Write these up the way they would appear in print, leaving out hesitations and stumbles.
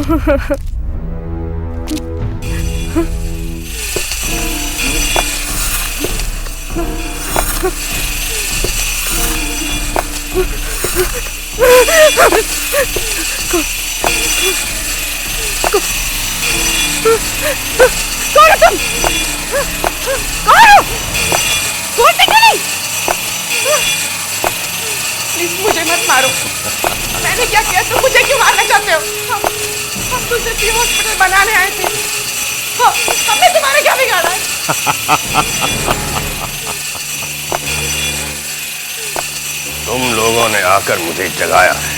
कौन हो तुम? कौन हो? बोलते क्यों नहीं? प्लीज मुझे मत मारो। मैंने क्या किया? तुम मुझे क्यों मारना चाहते हो? हम तुझे पी हॉस्पिटल बनाने आए थे। हमने तुम्हारा क्या बिगाड़ा है? तुम लोगों ने आकर मुझे जगाया है।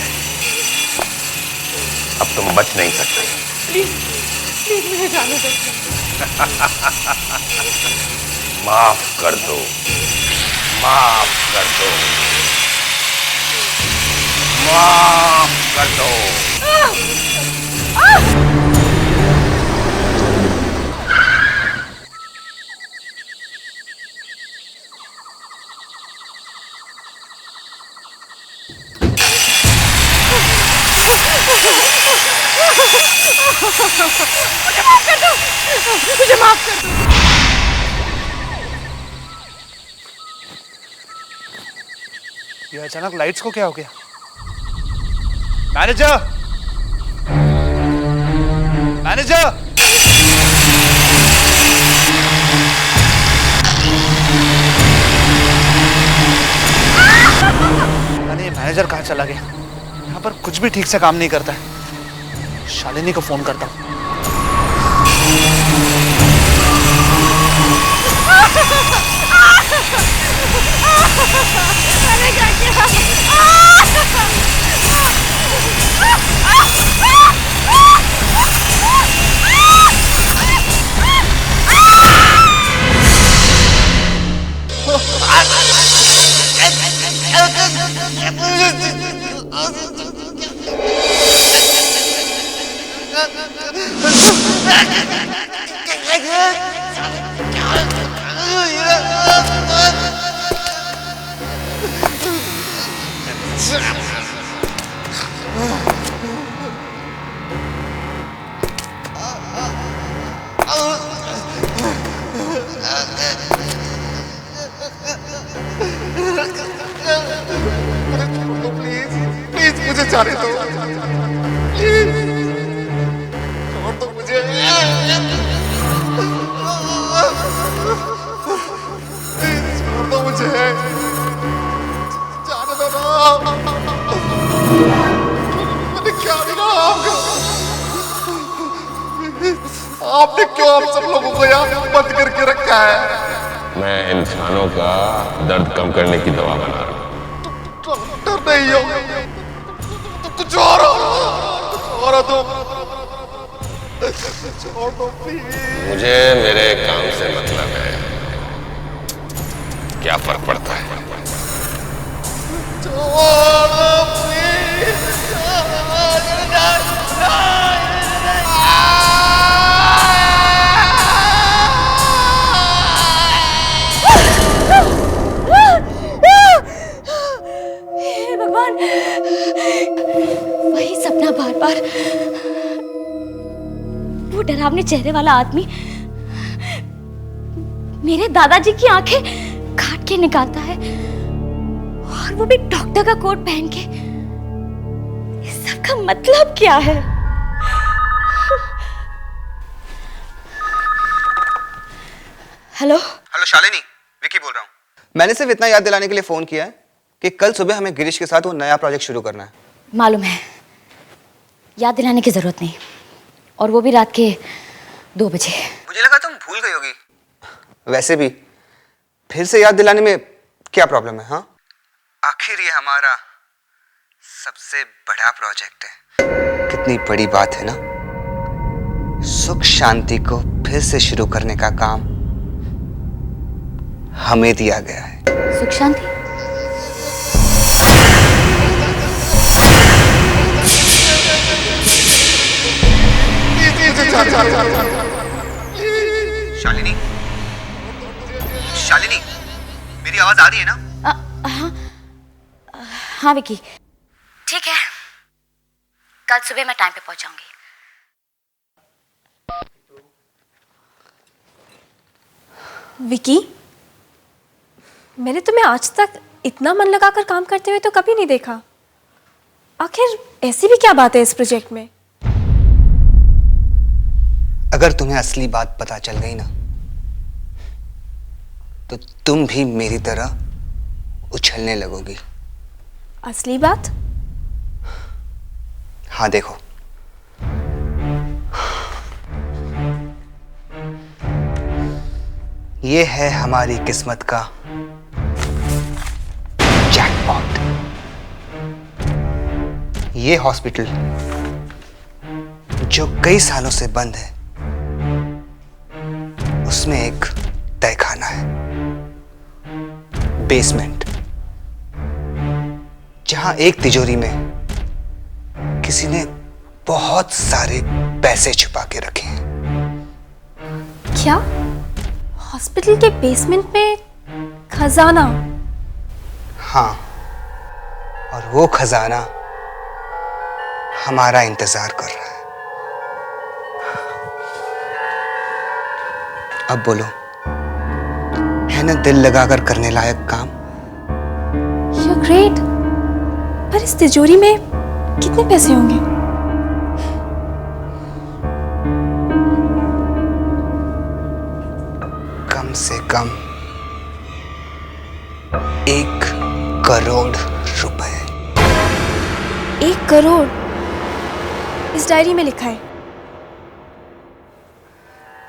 अब तुम बच नहीं सकते। प्लीज प्लीज मुझे जाने दो। माफ कर दो, माफ कर दो, माफ कर दो। मुझे माफ कर दो, मुझे माफ कर दो। ये अचानक लाइट्स को क्या हो गया? मैनेजर, मैनेजर, अरे मैनेजर कहाँ चला गया? यहाँ पर कुछ भी ठीक से काम नहीं करता है। शालिनी को फोन करता हूँ। मैंने क्या किया? प्लीज मुझे जाने दो, प्लीज छोड़ दो मुझे, प्लीज छोड़ दो मुझे, जाने दो ना। मैंने क्या बिगाड़ा आपका? आपने क्यों आप सब लोगों को यहाँ बंद करके रखा है? मैं इंसानों का दर्द कम करने की दवा बना रहा हूँ। डर नहीं हो तो कुछ और हो तो छोड़ दो प्लीज। मुझे मेरे काम से मतलब है, क्या फर्क पड़ता है? छोड़ दो प्लीज। हे भगवान, वही सपना बार बार। वो डरावने चेहरे वाला आदमी मेरे दादाजी की आंखें काट के निकालता है, और वो भी डॉक्टर का कोट पहन के। इस सब का मतलब क्या है? हेलो हेलो शालिनी, विकी बोल रहा हूँ। मैंने सिर्फ इतना याद दिलाने के लिए फोन किया है कि कल सुबह हमें गिरीश के साथ वो नया प्रोजेक्ट शुरू करना है। मालूम है, याद दिलाने की जरूरत नहीं, और वो भी रात के 2 बजे। मुझे लगा तुम भूल गई होगी। वैसे भी फिर से याद दिलाने में क्या प्रॉब्लम है? हाँ, आखिर ये हमारा सबसे बड़ा प्रोजेक्ट है। कितनी बड़ी बात है ना, सुख शांति को फिर से शुरू करने का काम हमें दिया गया है। सुख शांति? शालिनी, शालिनी, मेरी आवाज आ रही है ना? हाँ हाँ विकी, ठीक है, कल सुबह मैं टाइम पे पहुंच जाऊंगी। विकी, मैंने तुम्हें आज तक इतना मन लगाकर काम करते हुए तो कभी नहीं देखा। आखिर ऐसी भी क्या बात है इस प्रोजेक्ट में? अगर तुम्हें असली बात पता चल गई ना, तो तुम भी मेरी तरह उछलने लगोगी। असली बात? हाँ देखो, ये है हमारी किस्मत का जैकपॉट। ये हॉस्पिटल जो कई सालों से बंद है, उसमें एक तहखाना है, बेसमेंट, जहां एक तिजोरी में किसी ने बहुत सारे पैसे छुपा के रखे हैं। क्या? हॉस्पिटल के बेसमेंट में खजाना? हाँ, और वो खजाना हमारा इंतजार कर रहा है। अब बोलो, है ना दिल लगाकर करने लायक काम? You're great। पर इस तिजोरी में कितने पैसे होंगे? कम से कम 1 करोड़ रुपए। 1 करोड़? इस डायरी में लिखा है।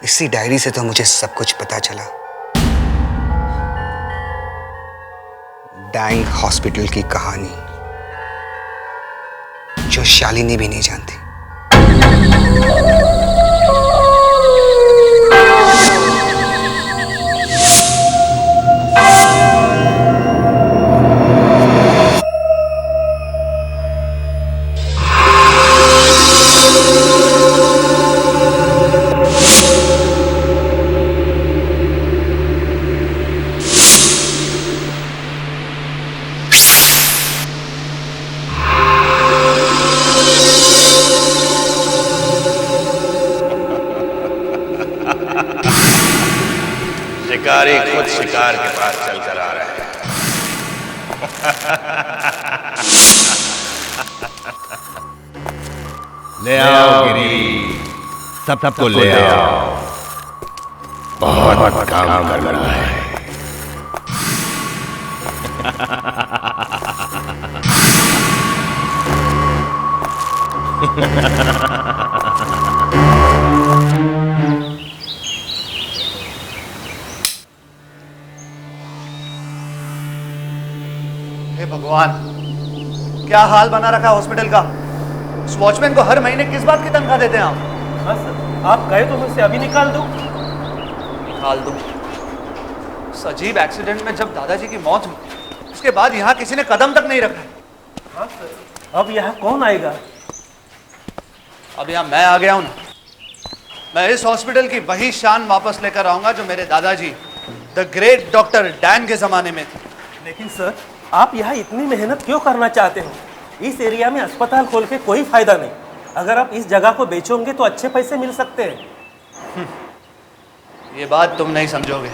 इसी डायरी से तो मुझे सब कुछ पता चला। डैंग हॉस्पिटल की कहानी जो शालिनी भी नहीं जानती। शिकारी खुद शिकार के पास चलकर आ रहा है। ले आओ गिरी, सबको ले आओ, बहुत काम करना है। हे भगवान, क्या हाल बना रखा हॉस्पिटल का। उस वॉचमैन को हर महीने किस बात की तनख्वाह देते हैं आप? हाँ सर, आप कहे तो मैं उसे अभी निकाल दूं। निकाल दो? उस अजीब एक्सीडेंट में जब दादाजी की मौत हुई, उसके बाद यहाँ किसी ने कदम तक नहीं रखा है। हाँ सर, अब यहाँ कौन आएगा? अब यहाँ मैं आ गया हूँ ना। मैं इस हॉस्पिटल की वही शान वापस लेकर आऊंगा जो मेरे दादाजी द ग्रेट डॉक्टर डैन के जमाने में थी। लेकिन सर, आप यहाँ इतनी मेहनत क्यों करना चाहते हो? इस एरिया में अस्पताल खोल के कोई फायदा नहीं। अगर आप इस जगह को बेचोगे तो अच्छे पैसे मिल सकते हैं। ये बात तुम नहीं समझोगे,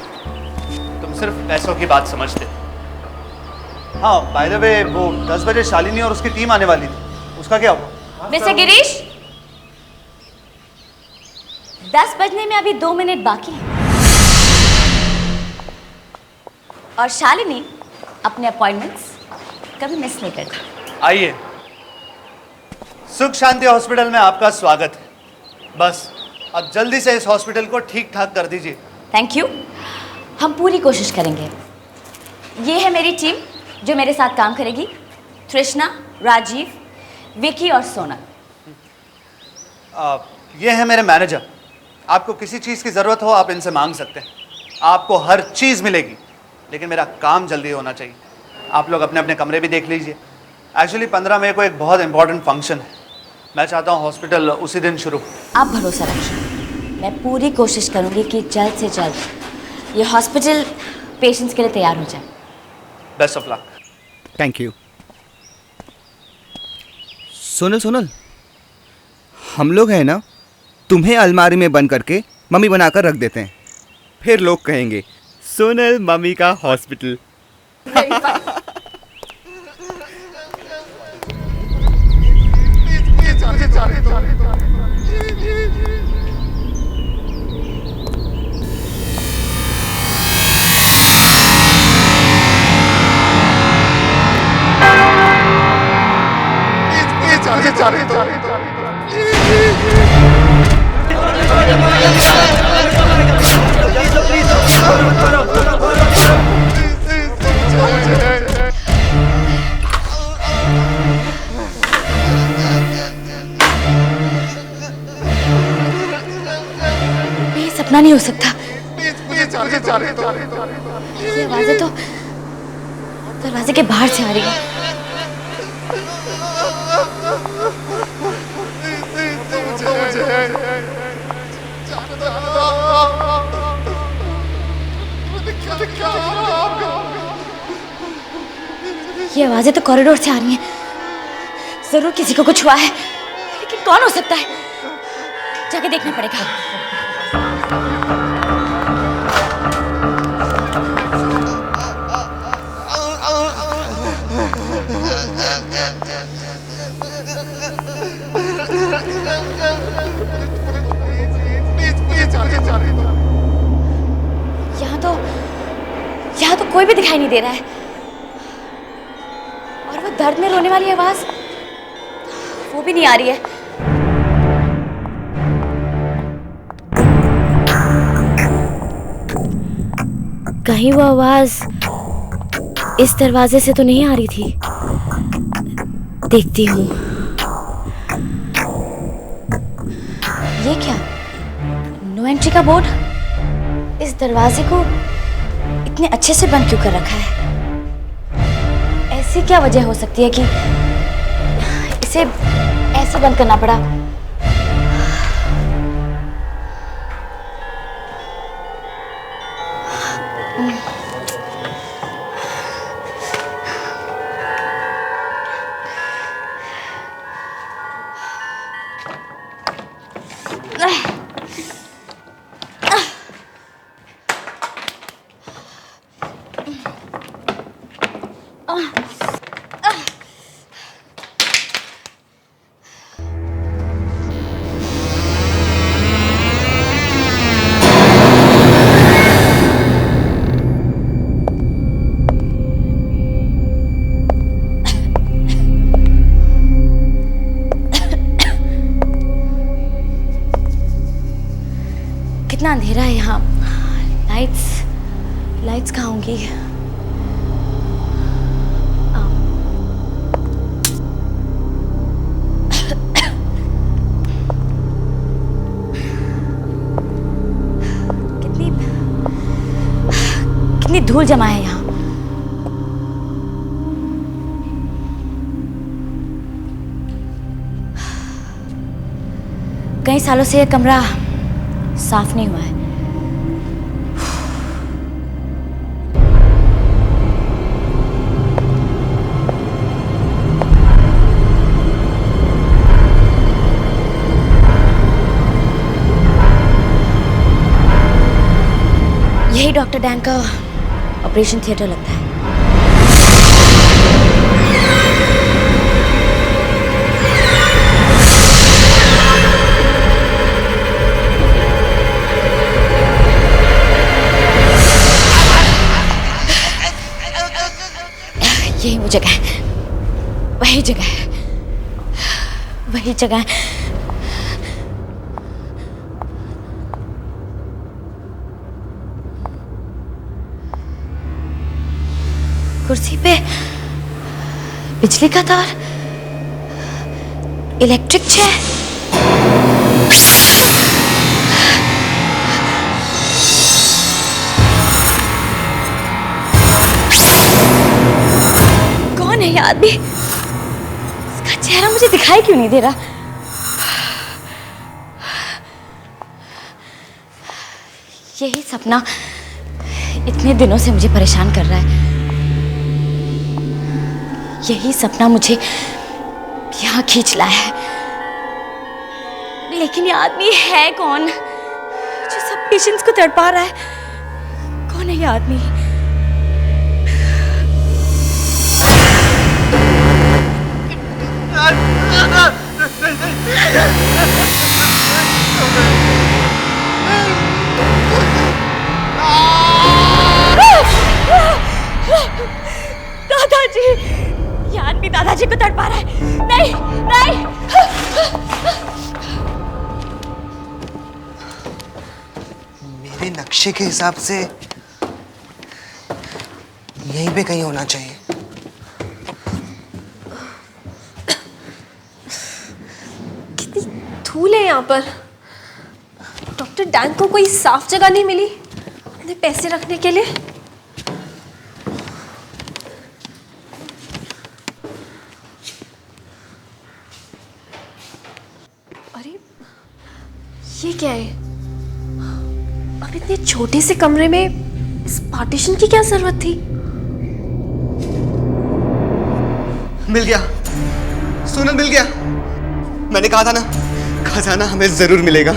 तुम सिर्फ पैसों की बात समझते। हाँ, बाय द वे, वो 10 बजे शालिनी और उसकी टीम आने वाली थी, उसका क्या हुआ? मिस्टर गिरीश, 10 बजने में अभी 2 मिनट बाकी है और शालिनी अपने अपॉइंटमेंट्स कभी मिस नहीं करती। आइए, सुख शांति हॉस्पिटल में आपका स्वागत है। बस अब जल्दी से इस हॉस्पिटल को ठीक ठाक कर दीजिए। थैंक यू, हम पूरी कोशिश करेंगे। ये है मेरी टीम जो मेरे साथ काम करेगी, तृष्णा, राजीव, विकी और सोना। ये है मेरे मैनेजर। आपको किसी चीज़ की ज़रूरत हो आप इनसे मांग सकते हैं, आपको हर चीज़ मिलेगी, लेकिन मेरा काम जल्दी होना चाहिए। आप लोग अपने अपने कमरे भी देख लीजिए। एक्चुअली 15 मई को एक बहुत इंपॉर्टेंट फंक्शन है, मैं चाहता हूँ हॉस्पिटल उसी दिन शुरू। आप भरोसा रखिए, मैं पूरी कोशिश करूंगी कि जल्द से जल्द ये हॉस्पिटल पेशेंट्स के लिए तैयार हो जाए। Best of luck. Thank you. Sonal Sonal, हम लोग हैं ना, तुम्हें अलमारी में बंद करके मम्मी बनाकर रख देते हैं। फिर लोग कहेंगे सोनल मम्मी का हॉस्पिटल। ये सपना नहीं हो सकता। ये आवाजें तो दरवाजे के बाहर से आ रही है। ये आवाजें तो कॉरिडोर से आ रही हैं। जरूर किसी को कुछ हुआ है, लेकिन कौन हो सकता है? जाके देखना पड़ेगा। यहाँ तो कोई भी दिखाई नहीं दे रहा है। और वो दर्द में रोने वाली आवाज, वो भी नहीं आ रही है। कहीं वो आवाज इस दरवाजे से तो नहीं आ रही थी। देखती हूँ। ये क्या? नो एंट्री का बोर्ड इस दरवाजे को इतने अच्छे से बंद क्यों कर रखा है? ऐसी क्या वजह हो सकती है कि इसे ऐसे बंद करना पड़ा? कितना अंधेरा है यहाँ। लाइट्स कहाँ होंगी? कितनी धूल जमा है यहाँ। कई सालों से यह कमरा साफ नहीं हुआ है। यही डॉक्टर डैंग का ऑपरेशन थिएटर लगता है। यही वो जगह है, वही जगह है, वही जगह है। कुर्सी पे बिजली का तार, इलेक्ट्रिक चेयर। कौन है ये आदमी? इसका चेहरा मुझे दिखाई क्यों नहीं दे रहा? यही सपना इतने दिनों से मुझे परेशान कर रहा है। यही सपना मुझे यहाँ खींच लाया है। लेकिन ये आदमी है कौन जो सब पेशेंट्स को तड़पा रहा है? कौन कौन है ये आदमी? दादाजी, ये आदमी दादाजी को तड़पा रहा है। नहीं नहीं। मेरे नक्शे के हिसाब से यहीं पे कहीं होना चाहिए। कितनी धूल है यहाँ पर। डॉक्टर डैंग को कोई साफ जगह नहीं मिली अपने पैसे रखने के लिए। अरे ये क्या है? अब इतने छोटे से कमरे में इस पार्टीशन की क्या जरूरत थी? मिल गया सोनल, मिल गया। मैंने कहा था ना, खजाना हमें जरूर मिलेगा।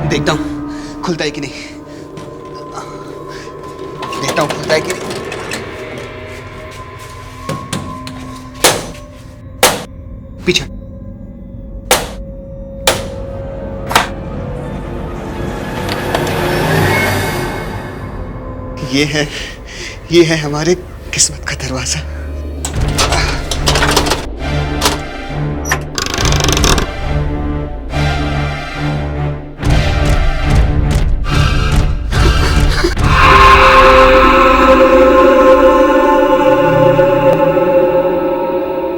देखता हूं खुलता है कि नहीं। देखता हूं खुलता है कि नहीं। पीछे। ये है हमारे किस्मत का दरवाजा।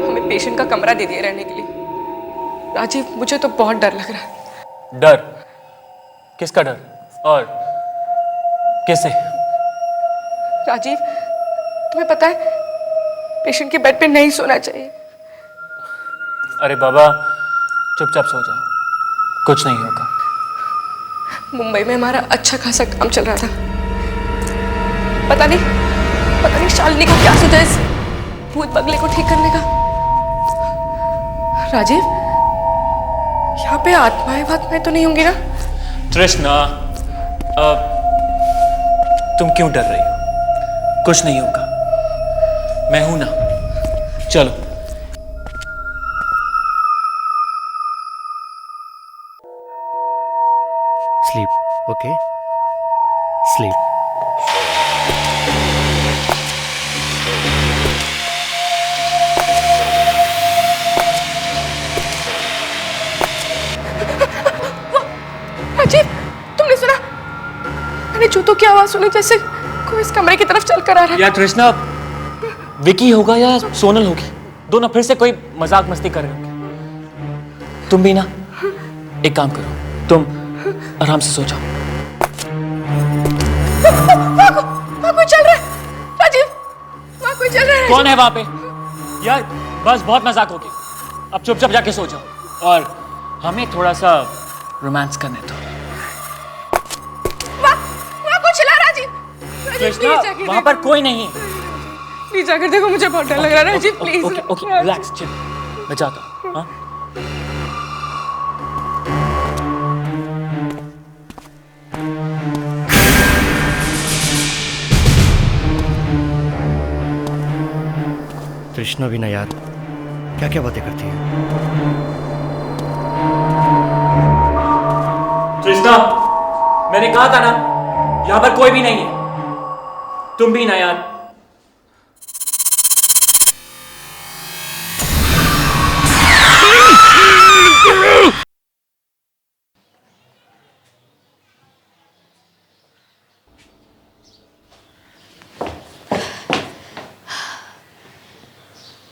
हमें पेशेंट का कमरा दे दिया रहने के लिए। राजीव, मुझे तो बहुत डर लग रहा है। डर? किसका डर और कैसे? राजीव, तुम्हें पता है पेशेंट के बेड पे नहीं सोना चाहिए। अरे बाबा, चुपचाप सो जाओ, कुछ नहीं होगा। मुंबई में हमारा अच्छा खासा काम चल रहा था। पता नहीं शालिनी को क्या सोचा इस भूत बंगले को ठीक करने का। राजीव, यहाँ पे आत्माएं तो नहीं होंगी ना? तृष्णा, तुम क्यों डर रही हो? कुछ नहीं होगा, मैं हूं ना। चलो। Sleep, okay? Sleep. राजीव, तुमने सुना? मैंने जूतों की आवाज सुनी, जैसे कोई इस कमरे की तरफ चलकर आ रहा है। या तृष्णा, विकी होगा या सोनल होगी, दोनों फिर से कोई मजाक मस्ती कर रहे होंगे। तुम भी ना एक काम करो, तुम आराम से सो जाओ। वहाँ कोई चल रहा है। राजीव, वहाँ कोई चल रहा है। कौन है वहां पे? यार बस बहुत मजाक होगी, अब चुपचाप जाके सो जाओ और हमें थोड़ा सा रोमांस करने दो। वहाँ कोई चिल्ला। राजीव, कृष्णा, वहां पर कोई नहीं है। प्लीज जाकर देखो, मुझे बहुत डर लग रहा है। Rajiv please. Okay, relax, chill, मैं जाता हूँ। हाँ? तृष्णा भी ना यार, क्या क्या बातें करती है। तृष्णा, मैंने कहा था ना, यहां पर कोई भी नहीं है। तुम भी ना यार।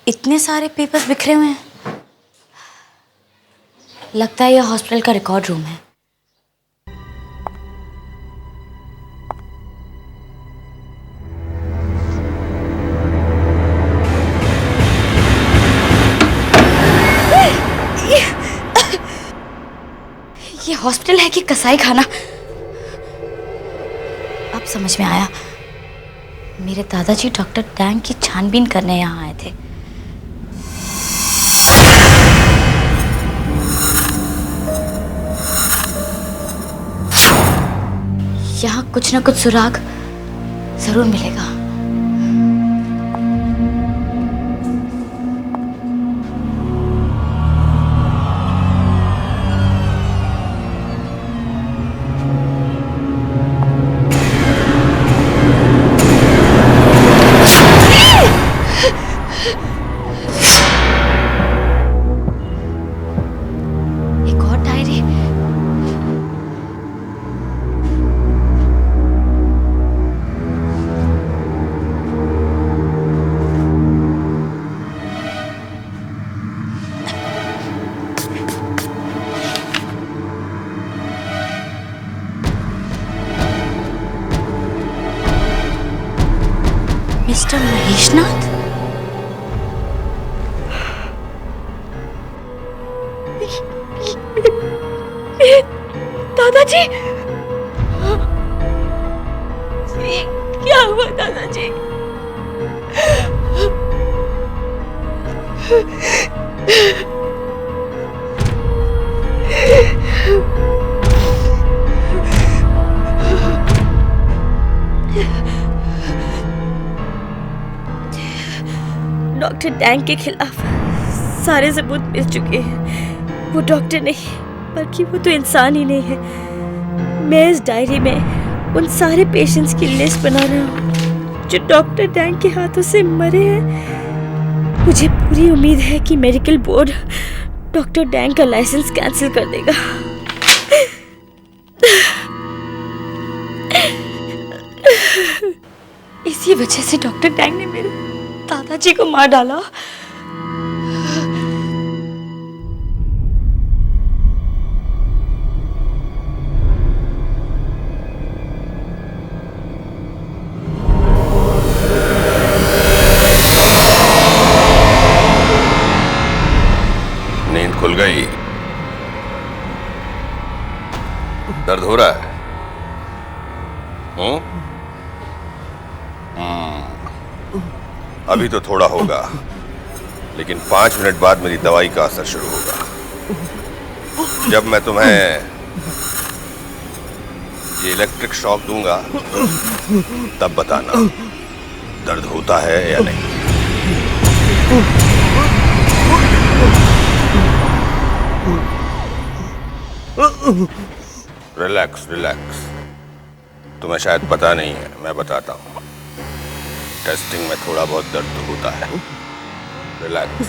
इतने सारे पेपर्स बिखरे हुए हैं। लगता है यह हॉस्पिटल का रिकॉर्ड रूम है। ये हॉस्पिटल है कि कसाई खाना? अब समझ में आया, मेरे दादाजी डॉक्टर डैंग की छानबीन करने यहाँ आए थे। कुछ ना कुछ सुराग जरूर मिलेगा। एक और डायरी। मिस्टर महेशनाथ, दादाजी, ये क्या हुआ दादाजी? डॉक्टर डैंग के खिलाफ सारे सबूत मिल चुके हैं। वो डॉक्टर नहीं बल्कि वो तो इंसान ही नहीं है। मैं इस डायरी में उन सारे पेशेंट्स की लिस्ट बना रहा हूँ जो डॉक्टर डैंग के हाथों से मरे हैं। मुझे पूरी उम्मीद है कि मेडिकल बोर्ड डॉक्टर डैंग का लाइसेंस कैंसिल कर देगा। इसी वजह से डॉक्टर डैंग ने मेरे दादाजी को मार डाला। नींद खुल गई? दर्द हो रहा है? अभी तो थोड़ा होगा, लेकिन 5 मिनट बाद मेरी दवाई का असर शुरू होगा। जब मैं तुम्हें ये इलेक्ट्रिक शॉक दूंगा तब बताना दर्द होता है या नहीं। Relax relax. तुम्हें शायद पता नहीं है, मैं बताता हूँ। टेस्टिंग में थोड़ा बहुत दर्द तो होता है। रिलैक्स।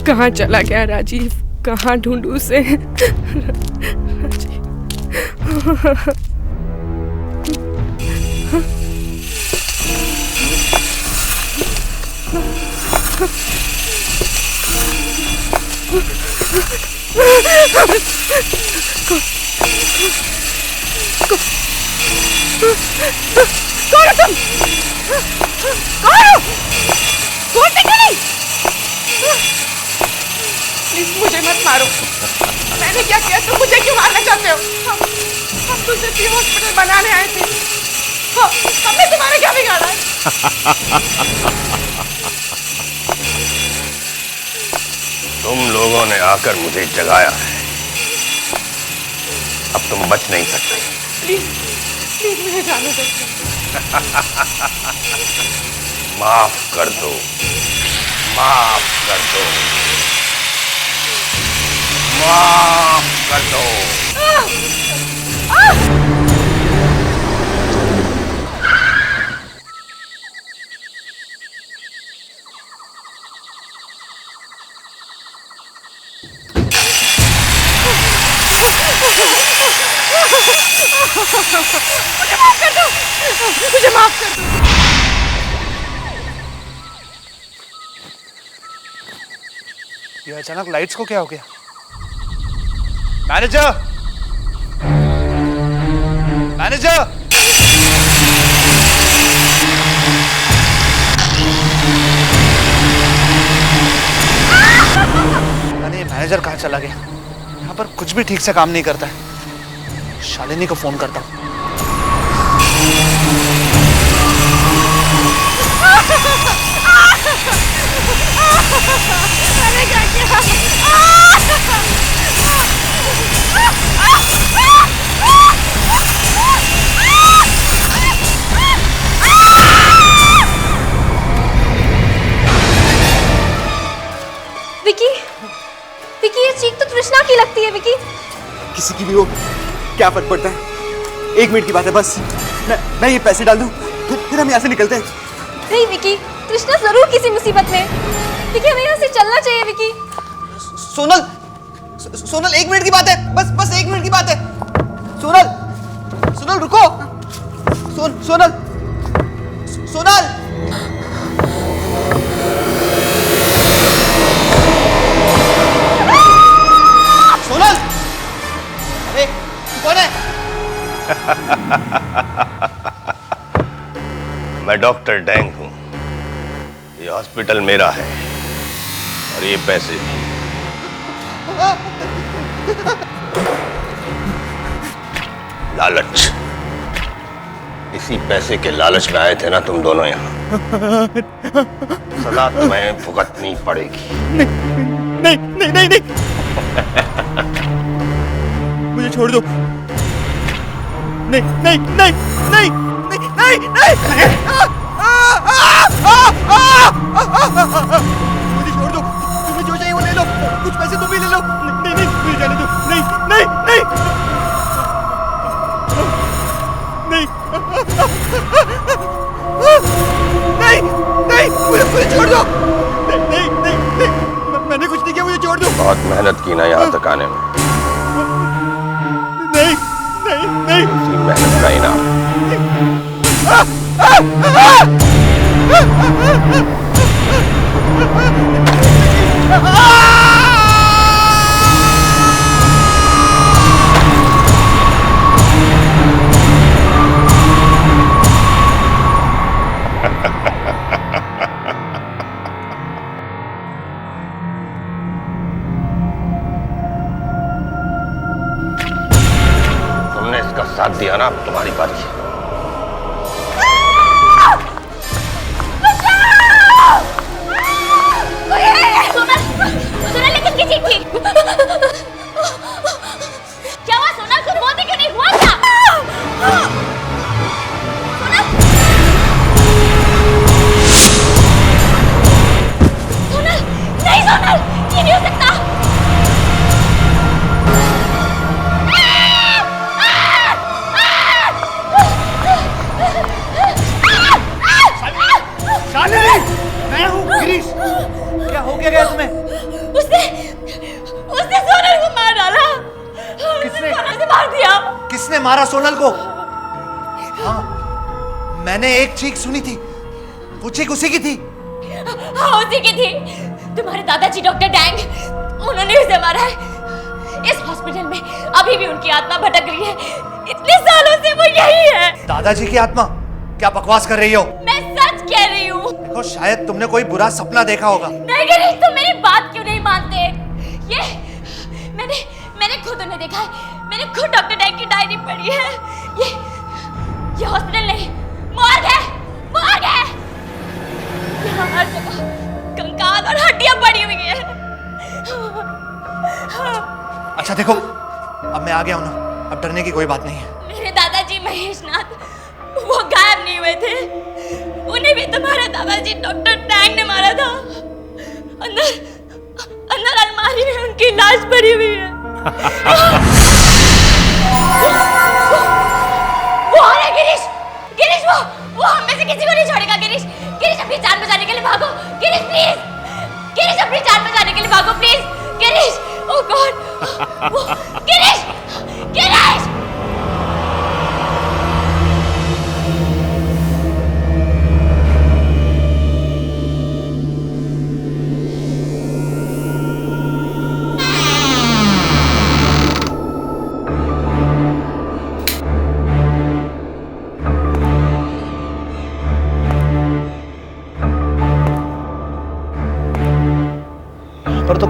कहाँ चला गया राजीव? कहाँ ढूंढूं उसे? कौन हो तुम? कौन हो? छोड़ते क्यों नहीं? प्लीज मुझे मत मारो। मैंने क्या किया? तुम मुझे क्यों मारना चाहते हो? हम तुझे टी हॉस्पिटल बनाने आए थे। हमने तुम्हारा क्या बिगाड़ा है? तुम लोगों ने आकर मुझे जगाया है। अब तुम बच नहीं सकते। प्लीज प्लीज मुझे जाने दो। माफ कर दो, माफ कर दो, माफ कर दो। मुझे माफ कर दो, मुझे माफ कर दो। ये अचानक लाइट्स को क्या हो गया? Manager, manager! अरे मैनेजर कहाँ चला गया? यहाँ पर कुछ भी ठीक से काम नहीं करता है। शालिनी को फोन करता हूँ। मैंने क्या किया? विकी, विकी ये चीख तो तृष्णा की लगती है विकी। किसी की भी हो, क्या फर्क पड़ता है? 1 मिनट की बात है बस। मैं ये पैसे डाल दूं, फिर हम यहाँ से निकलते हैं। नहीं विकी, तृष्णा जरूर किसी मुसीबत में। विकी हमें यहाँ से चलना चाहिए विकी। सोनल, सोनल 1 मिनट की बात है, बस 1 मिनट की बात है। सोनल, सोनल रुको। सोनल, सोनल। सोनल, अरे कौन है? मैं डॉक्टर डैंग हूं। ये हॉस्पिटल मेरा है और ये पैसे भी। लालच, इसी पैसे के लालच में आए थे ना तुम दोनों यहाँ। सजा तुम्हें भुगतनी पड़ेगी। नहीं नहीं नहीं नहीं, मुझे छोड़ दो। नहीं नहीं नहीं नहीं नहीं नहीं, मुझे छोड़ दो। तुम्हें जो चाहिए वो ले लो, कुछ पैसे तुम भी ले लो। नहीं नहीं, मुझे जाने दो। नहीं नहीं नहीं नहीं नहीं नहीं, मुझे छोड़ दो। नहीं नहीं नहीं, मैंने कुछ नहीं किया, मुझे छोड़ दो। बहुत मेहनत की ना यहाँ तक आने में। नहीं नहीं नहीं, इसी मेहनत का इनाम। तुमने इसका साथ दिया ना, अब तुम्हारी बारी है। सोनल लेकिन किसी थी। क्या हुआ सोनल? तुम बोलते क्यों नहीं? हुआ क्या? सोनल, नहीं सोनल, ये नहीं हो सकता। शालिनी, मैं हूँ गिरीश। क्या हो गया तुम्हें? उसने सोनल को मार डाला। किसने? सोनल से मार दिया। किसने मारा सोनल को? हाँ, मैंने एक चीख सुनी थी। वो चीख उसी की थी। हाँ उसी की थी। तुम्हारे दादाजी डॉक्टर डैंग, उन्होंने उसे मारा है। इस हॉस्पिटल में अभी भी उनकी आत्मा भटक रही है। इतने सालों से वो यही है। दादाजी की आत्मा? क्या बकवास कर रही हो? मैं सच कह रही हूँ। देखो, शायद तुमने कोई बुरा सपना देखा होगा। नहीं गिरीश, तुम मेरी बात क्यों नहीं मानते? ये मैंने खुद उन्हें देखा है। मैंने खुद डॉक्टर डैंग की डायरी पढ़ी है। ये हॉस्पिटल नहीं, मॉर्ग है। मॉर्ग है। यहाँ हर जगह कंकाल और हड्डियां पड़ी हुई है। अच्छा देखो, अब मैं आ गया हूं ना, अब डरने की कोई बात नहीं है। मेरे दादाजी महेशनाथ, वो गायब नहीं हुए थे। उन्हें भी तुम्हारे दादाजी डॉक्टर टैंग ने मारा था। अंदर अलमारी में उनकी लाश पड़ी हुई है। वो आ रहा है गिरीश। गिरीश, वो हम में से किसी को नहीं छोड़ेगा। गिरीश, गिरीश अपनी जान बचाने के लिए भागो। गिरीश प्लीज, गिरीश अपनी जान बचाने के लिए भागो please. Girish, oh God, Girish, Girish.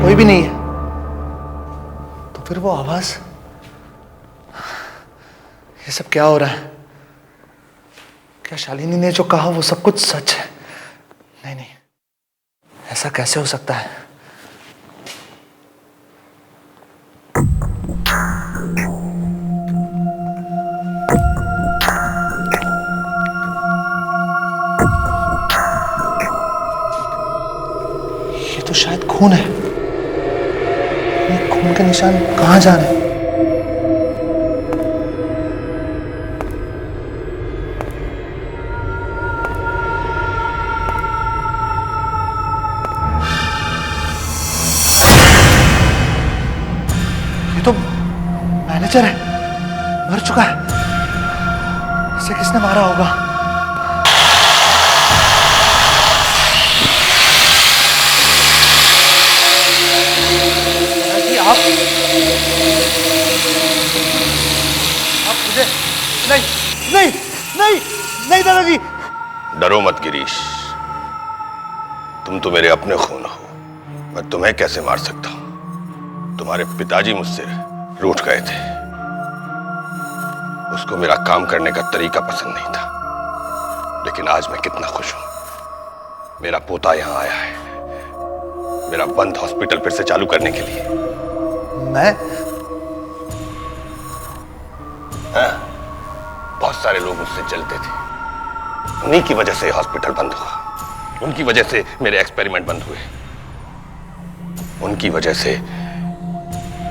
कोई भी नहीं है, तो फिर वो आवाज, ये सब क्या हो रहा है? क्या शालिनी ने जो कहा वो सब कुछ सच है? नहीं नहीं, ऐसा कैसे हो सकता है? ये तो शायद खून है। ये खून के निशान कहाँ जा रहे हैं? तो मैनेजर है, मर चुका है। इसे किसने मारा होगा? दादाजी आप मुझे नहीं नहीं नहीं नहीं दादाजी। डरो मत गिरीश, तुम तो मेरे अपने खून हो, मैं तुम्हें कैसे मार सकता हूं? तुम्हारे पिताजी मुझसे रूठ गए थे, उसको मेरा काम करने का तरीका पसंद नहीं था। लेकिन आज मैं कितना खुश हूं, मेरा पोता यहां आया है मेरा बंद हॉस्पिटल फिर से चालू करने के लिए। मैं? हाँ, बहुत सारे लोग मुझसे जलते थे, उन्हीं की वजह से हॉस्पिटल बंद हुआ, उनकी वजह से मेरे एक्सपेरिमेंट बंद हुए, उनकी वजह से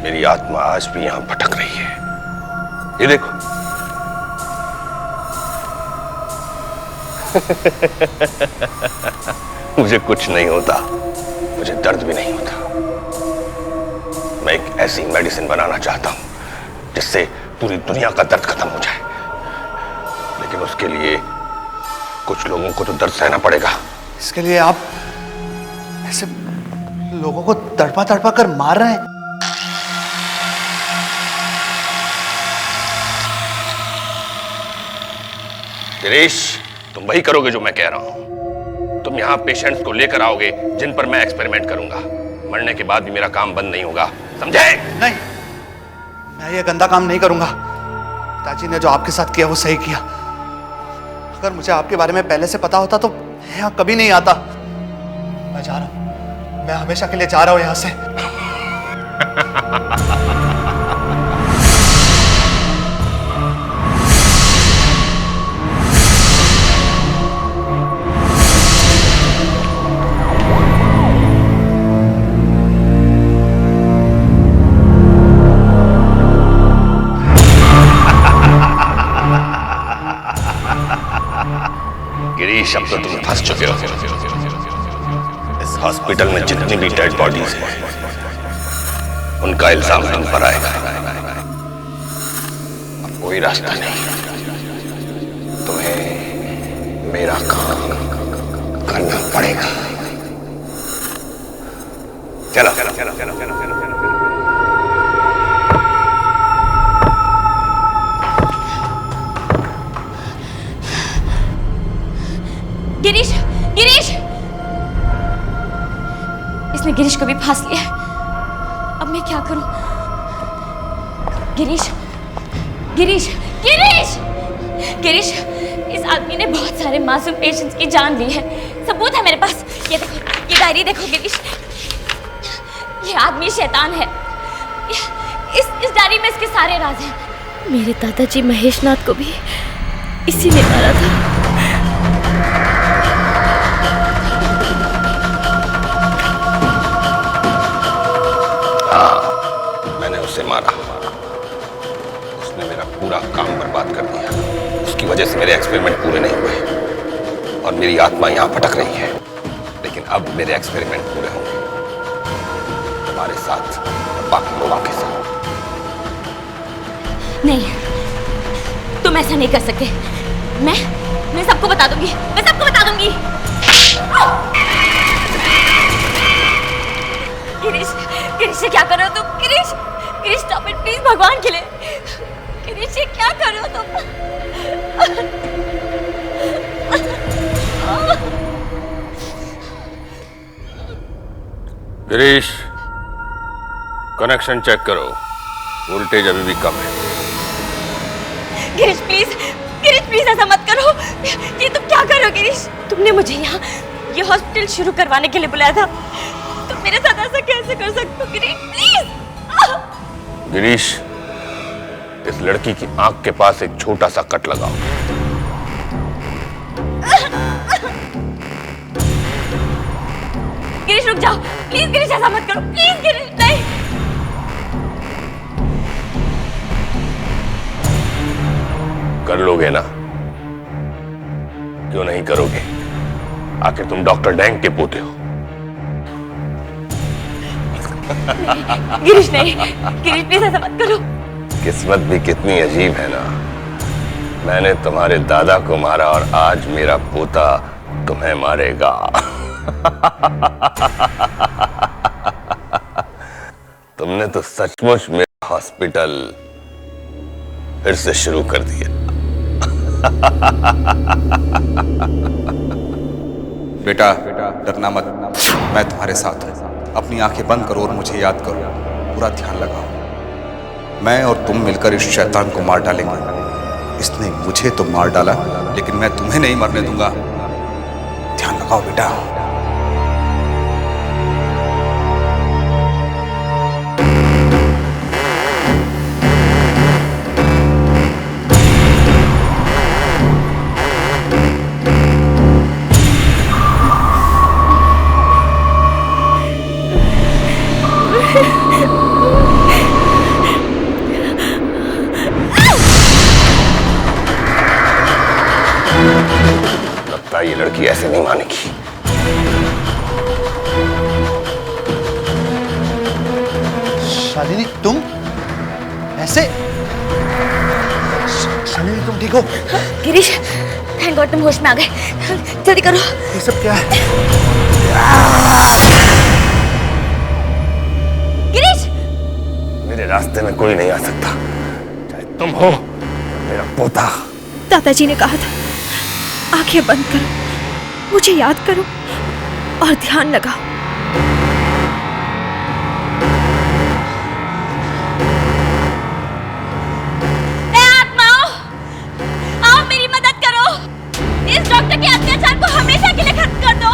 मेरी आत्मा आज भी यहां भटक रही है। ये देखो मुझे कुछ नहीं होता, मुझे दर्द भी नहीं होता। मैं एक ऐसी मेडिसिन बनाना चाहता हूं जिससे पूरी दुनिया का दर्द खत्म हो जाए, लेकिन उसके लिए कुछ लोगों को तो दर्द सहना पड़ेगा। इसके लिए आप ऐसे लोगों को तड़पा तड़पा कर मार रहे हैं? गिरीश, तुम वही करोगे जो मैं कह रहा हूं। तुम यहां पेशेंट्स को लेकर आओगे जिन पर मैं एक्सपेरिमेंट करूंगा। मरने के बाद भी मेरा काम बंद नहीं होगा, समझे? नहीं, मैं ये गंदा काम नहीं करूंगा। पिताजी ने जो आपके साथ किया वो सही किया। अगर मुझे आपके बारे में पहले से पता होता तो मैं यहां कभी नहीं आता। मैं जा रहा हूं, मैं हमेशा के लिए जा रहा हूं यहां से। गिरीश, अब तो तुम फंस चुके हो। इस हॉस्पिटल में जितनी भी डेड बॉडीज हैं, उनका इल्जाम तुम पर आएगा। अब कोई रास्ता नहीं, तुम्हें मेरा काम करना पड़ेगा। चलो चलो चलो चलो चलो चलो। गिरीश, गिरीश! इसने गिरीश को भी फांस लिया है। अब मैं क्या करूं? गिरीश, गिरीश, गिरीश! गिरीश, इस आदमी ने बहुत सारे मासूम पेशेंट्स की जान ली है। सबूत है मेरे पास। ये देखो, ये डायरी देखो गिरीश। ये आदमी शैतान है। इस डायरी में इसके सारे राज हैं। मेरे दादाजी महेशनाथ को भी इसी ने मारा था। उसे मारा, उसने मेरा पूरा काम बर्बाद कर दिया। उसकी वजह से मेरे एक्सपेरिमेंट पूरे नहीं हुए और मेरी आत्मा यहां भटक रही है। लेकिन अब मेरे एक्सपेरिमेंट पूरे होंगे, तुम्हारे साथ, बाकी लोगों के साथ। नहीं, तुम ऐसा नहीं कर सकते। मैं सबको बता दूंगी, मैं सबको बता दूंगी। गिरीश, गिरीश, क्या कर रहे हो तुम? Girish, Girish, stop it please, भगवान के लिए। गिरीश, ये क्या कर रहे हो तुम? गिरीश, कनेक्शन चेक करो, वोल्टेज अभी भी कम है। गिरीश प्लीज ऐसा मत करो। ये तुम क्या कर रहे हो गिरीश? तुमने मुझे यहाँ ये हॉस्पिटल शुरू करवाने के लिए बुलाया था, तुम मेरे साथ ऐसा कैसे कर सकते हो गिरीश? प्लीज। गिरीश, इस लड़की की आंख के पास एक छोटा सा कट लगाओ। गिरीश रुक जाओ प्लीज। गिरीश ऐसा मत करो प्लीज। गिरीश नहीं। कर लोगे ना? क्यों नहीं करोगे? आखिर तुम डॉक्टर डैंग के पोते हो। गिरीश नहीं, गिरीश प्लीज ऐसा मत करो। किस्मत भी कितनी अजीब है ना। मैंने तुम्हारे दादा को मारा और आज मेरा पोता तुम्हें मारेगा। तुमने तो सचमुच मेरा हॉस्पिटल फिर से शुरू कर दिया। बेटा डरना मत, मैं तुम्हारे साथ हूं। अपनी आंखें बंद करो और मुझे याद करो, पूरा ध्यान लगाओ। मैं और तुम मिलकर इस शैतान को मार डालेंगे। इसने मुझे तो मार डाला, लेकिन मैं तुम्हें नहीं मरने दूंगा। ध्यान लगाओ बेटा। लगता है ये लड़की ऐसे नहीं मानेगी। शालिनी तुम ऐसे? शालिनी तुम ठीक हो? गिरीश थैंक गॉड तुम होश में आ गए। जल्दी करो। ये सब क्या है? गिरीश मेरे रास्ते में कोई नहीं आ सकता, चाहे तुम हो मेरा पोता। दादाजी ने कहा था आंखें बंद करो, मुझे याद करो और ध्यान लगाओ। ए आत्माओं, आओ मेरी मदद करो। इस डॉक्टर के अत्याचार को हमेशा के लिए खत्म कर दो।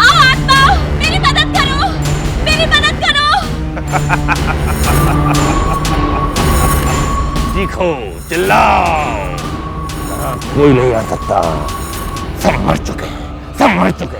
आओ आत्माओं, मेरी मदद करो, मेरी मदद करो। चीखो, चिल्लाओ, कोई नहीं आ सकता। सब मर चुके, सब मर चुके।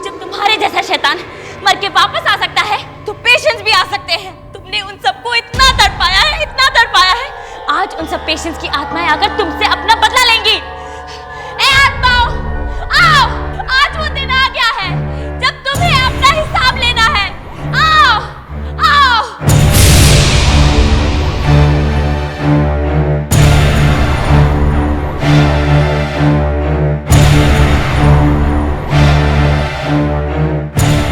जब तुम्हारे जैसा शैतान मर के वापस आ सकता है, तो पेशेंट्स भी आ सकते हैं। तुमने उन सबको इतना तड़पाया है, इतना तड़पाया है। आज उन सब पेशेंट्स की आत्माएं आकर तुमसे अपना बदला लेंगी। ए आत्माओं, आओ, आज वो दिन आ गया है जब तुम्हें अपना हिसाब लेना है। आओ, आओ।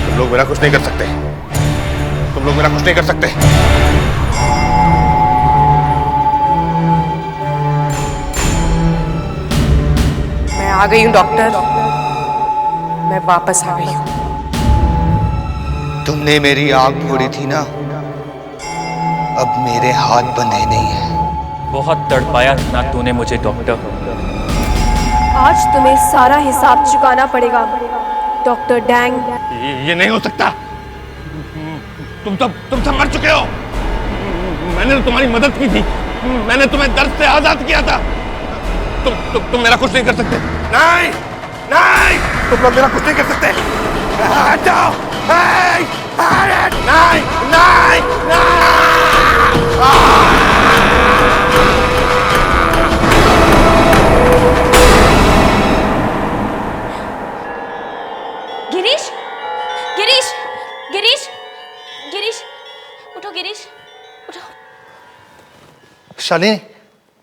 तुम लोग मेरा कुछ नहीं कर सकते, तुम लोग मेरा कुछ नहीं कर सकते। मैं आ गई हूँ डॉक्टर, मैं वापस आ गई हूँ। तुमने मेरी आग फोड़ी थी ना, अब मेरे हाथ बंधे नहीं है। बहुत तड़पाया था ना तूने मुझे डॉक्टर। आज तुम्हें सारा हिसाब चुकाना पड़ेगा डॉक्टर डैंग। ये नहीं हो सकता। तुम सब मर चुके हो। मैंने तो तुम्हारी मदद की थी, मैंने तुम्हें दर्द से आजाद किया था। तुम मेरा कुछ नहीं कर सकते। नहीं, नहीं, तुम लोग मेरा कुछ नहीं कर सकते। हटाओ, नहीं, नहीं, नहीं, गिरीश, गिरीश, गिरीश, गिरीश, उठो गिरीश, उठो। शालिनी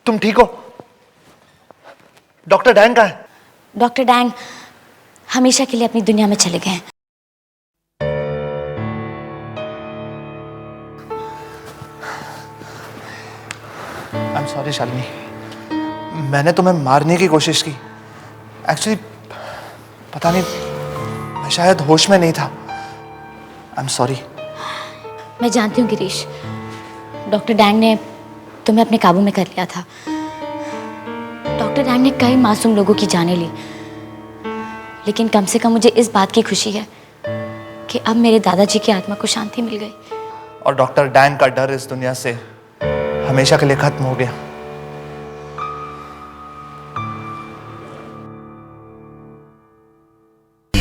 तुम ठीक हो? डॉक्टर डैंग कहाँ है? डॉक्टर डैंग हमेशा के लिए अपनी दुनिया में चले गए हैं। सॉरी शालिनी, मैंने तुम्हें मारने की कोशिश की। एक्चुअली पता नहीं, मैं शायद होश में नहीं था। I am sorry. मैं जानती हूँ गिरीश, डॉक्टर डैंग ने तुम्हें अपने काबू में कर लिया था। डॉक्टर डैंग ने कई मासूम लोगों की जानें ली, लेकिन कम से कम मुझे इस बात की खुशी है कि अब मेरे दादाजी की आत्मा को शांति मिल गई। और डॉक्टर डैंग का डर इस दुनिया से हमेशा के लिए खत्म हो गया।